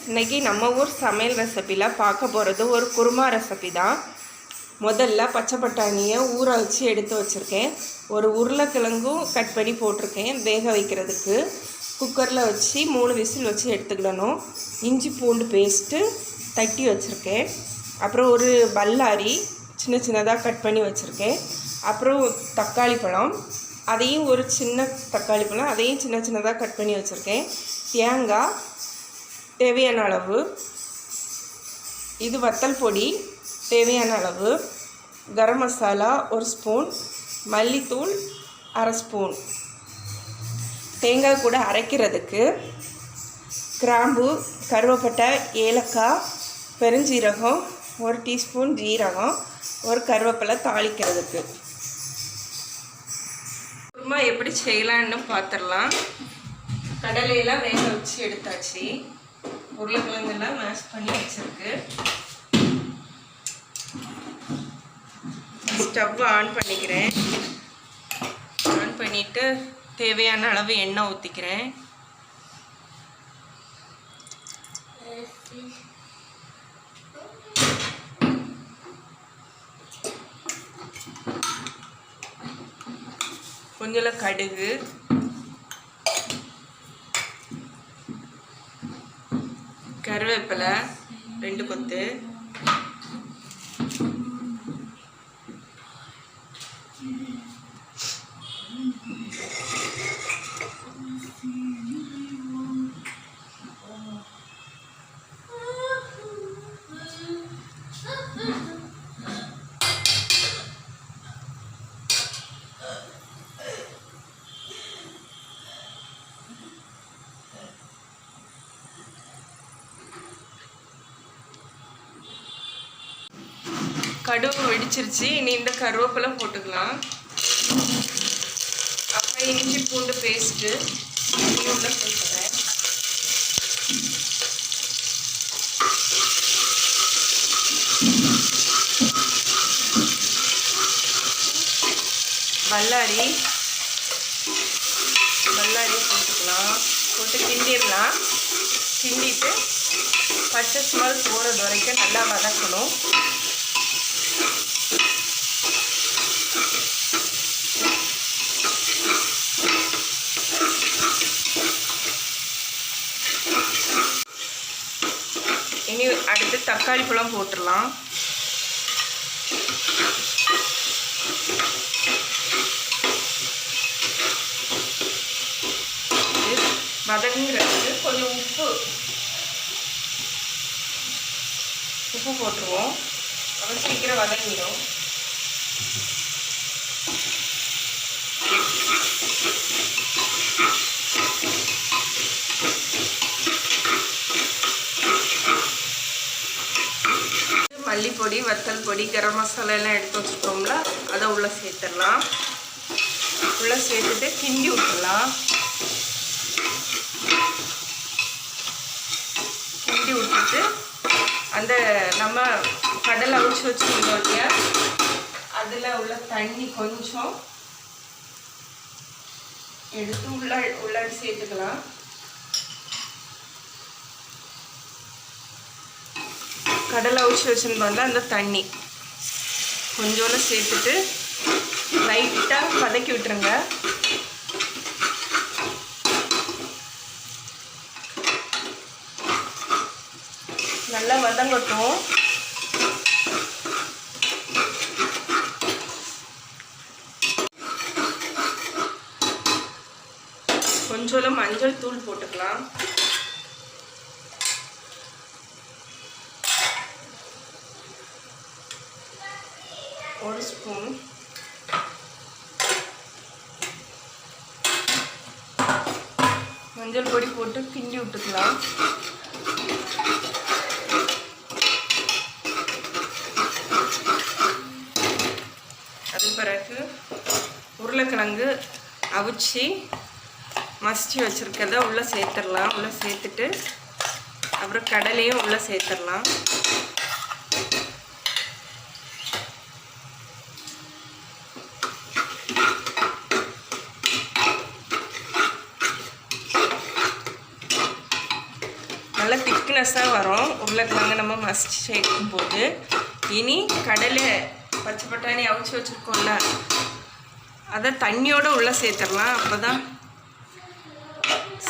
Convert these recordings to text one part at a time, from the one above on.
இன்றைக்கி நம்ம ஊர் சமையல் ரெசிப்பியில் பார்க்க போகிறது ஒரு குருமா ரெசிபி தான். முதல்ல பச்சை பட்டாணியை ஊற வச்சு எடுத்து வச்சுருக்கேன். ஒரு உருளைக்கிழங்கும் கட் பண்ணி போட்டிருக்கேன் வேக வைக்கிறதுக்கு. குக்கரில் வச்சு 3 விசில் வச்சு எடுத்துக்கிடணும். இஞ்சி பூண்டு பேஸ்ட்டு தட்டி வச்சுருக்கேன். அப்புறம் ஒரு பல்லாரி சின்ன சின்னதாக கட் பண்ணி வச்சுருக்கேன். அப்புறம் தக்காளி பழம், அதையும் ஒரு சின்ன தக்காளி பழம் அதையும் சின்ன சின்னதாக கட் பண்ணி வச்சுருக்கேன். தேங்காய் தேவையான அளவு, இது வத்தல் பொடி தேவையான அளவு, கரம் மசாலா 1 ஸ்பூன், மல்லித்தூள் 1/2 ஸ்பூன், தேங்காய் கூட அரைக்கிறதுக்கு கிராம்பு, கருவேப்பிலை, ஏலக்காய், பெருஞ்சீரகம், 1 டீஸ்பூன் ஜீரகம், ஒரு கருவேப்பிலை தாளிக்கிறதுக்கு. குருமா எப்படி செய்யலான்னு பார்த்துடலாம். கடலையெல்லாம் வேக வச்சு எடுத்தாச்சு. உருளைக்கிழங்கெல்லாம் மேஷ் பண்ணி வச்சுருக்கு. ஸ்டவ் ஆன் பண்ணிக்கிறேன். ஆன் பண்ணிவிட்டு தேவையான அளவு எண்ணெய் ஊற்றிக்கிறேன். கொஞ்சம் கடுகு, கருவேப்பிலை 2 கொத்து, கடுகு வெடிச்சிருச்சு. இனி இந்த கருவேப்பிலை போட்டுக்கலாம். அப்புறம் இஞ்சி பூண்டு பேஸ்ட்டு உள்ள சேர்த்துறேன். பல்லாரி போட்டுக்கலாம். போட்டு கிண்டிடலாம். கிண்டிட்டு பச்சை ஸ்மெல் போகிறது வரைக்கும் நல்லா வதக்கணும். இனி அடுத்து தக்காளி பழம் போட்டுடலாம். வதங்குறதுக்கு கொஞ்சம் உப்பு போட்டுருவோம். அப்புறம் சீக்கிரம் வதங்கிடும். மல்லிப்பொடி, வத்தல் பொடி, கரம் மசாலா எல்லாம் எடுத்து வச்சுட்டோம்ல, அதை உள்ளே சேர்த்துடலாம். உள்ளே சேர்த்துட்டு கிண்டி விட்டுடலாம். கிண்டி விட்டுட்டு அந்த நம்ம கடலை அவிச்சு வச்சுருந்தோம் இல்லையா, அதில் உள்ள தண்ணி கொஞ்சம் எடுத்து உள்ளாடி சேர்த்துக்கலாம். கடலை அவிச்சு வச்சுருந்தோம்ல, அந்த தண்ணி கொஞ்சோண்டு சேர்த்துட்டு லைட்டாக வதக்கி விட்டுருங்க. நல்லா வதங்கட்டும். கொஞ்சோண்டு மஞ்சள் தூள் போட்டுக்கலாம். ஒரு ஸ்பூன். மஞ்சள் பொடி போட்டு கிண்டி விட்டுக்கலாம். அது பிறகு உருளைக்கிழங்கு அவிச்சு மசிச்சு வச்சுருக்கத உள்ளே சேர்த்துடலாம். உள்ளே சேர்த்துட்டு அப்புறம் கடலையும் உள்ளே சேர்த்துடலாம். நல்லா திக்கு திக்னஸ்ஸாக வரும் உருளைக்கிழங்கு நம்ம மசிச்சு சேர்க்கும் போது. இனி கடலை பச்சை பட்டாணி அவிச்சு வச்சுருக்கோம்ல, அதை தண்ணியோடு உள்ளே சேர்த்துடலாம். அப்போ தான்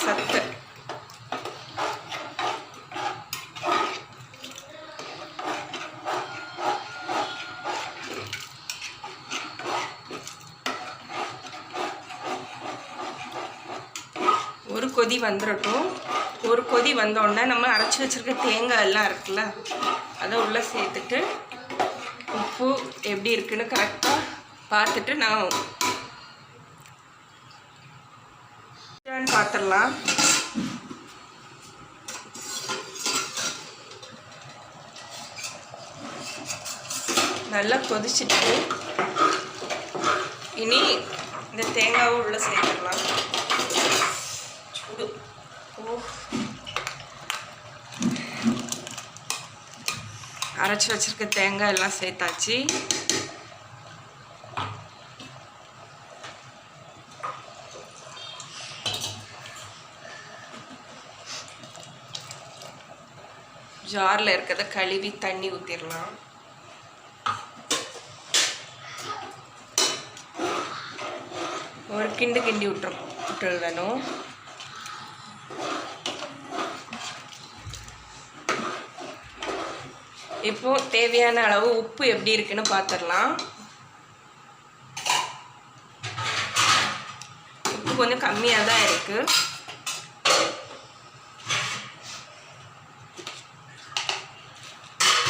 சத்து. ஒரு கொதி வந்துடட்டும். ஒரு கொதி வந்தோடனே நம்ம அரைச்சி வச்சுருக்க தேங்காய் எல்லாம் இருக்குல்ல, அதை உள்ளே சேர்த்துட்டு உப்பு எப்படி இருக்குன்னு கரெக்டாக பார்த்துட்டு நான் பார்த்துடலாம். நல்லா கொதிச்சுட்டு இனி இந்த தேங்காவும் உள்ளே சேர்த்துடலாம். அரைச்சி வச்சிருக்க தேங்காய் எல்லாம் சேர்த்தாச்சு. ஜாரில் இருக்கிறத கழுவி தண்ணி ஊற்றிடலாம். ஒரு கிண்டு கிண்டி விட்டுடணும். இப்போ தேவையான அளவு உப்பு எப்படி இருக்குன்னு பார்த்துடலாம். உப்பு கொஞ்சம் கம்மியாக தான் இருக்கு.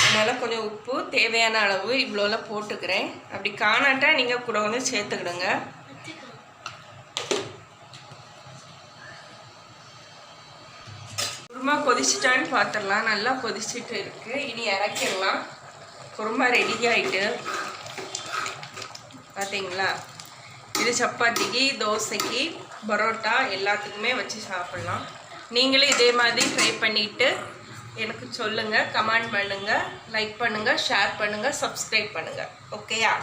அதனால் கொஞ்சம் உப்பு தேவையான அளவு இவ்வளோலாம் போட்டுக்கிறேன். அப்படி காணாட்டா நீங்கள் கூட வந்து சேர்த்துக்கிடுங்க. குருமா கொதிச்சிட்டான்னு பார்த்துடலாம். நல்லா கொதிச்சுட்டு இருக்குது. இனி இறக்கிடலாம். குருமா ரெடி ஆகிட்டு பார்த்தீங்களா. இது சப்பாத்திக்கு, தோசைக்கு, பரோட்டா எல்லாத்துக்குமே வச்சு சாப்பிட்லாம். நீங்களும் இதே மாதிரி ட்ரை பண்ணிவிட்டு எனக்கு சொல்லுங்கள், கமெண்ட் பண்ணுங்கள், லைக் பண்ணுங்கள், ஷேர் பண்ணுங்கள், சப்ஸ்கிரைப் பண்ணுங்கள். ஓகேயா?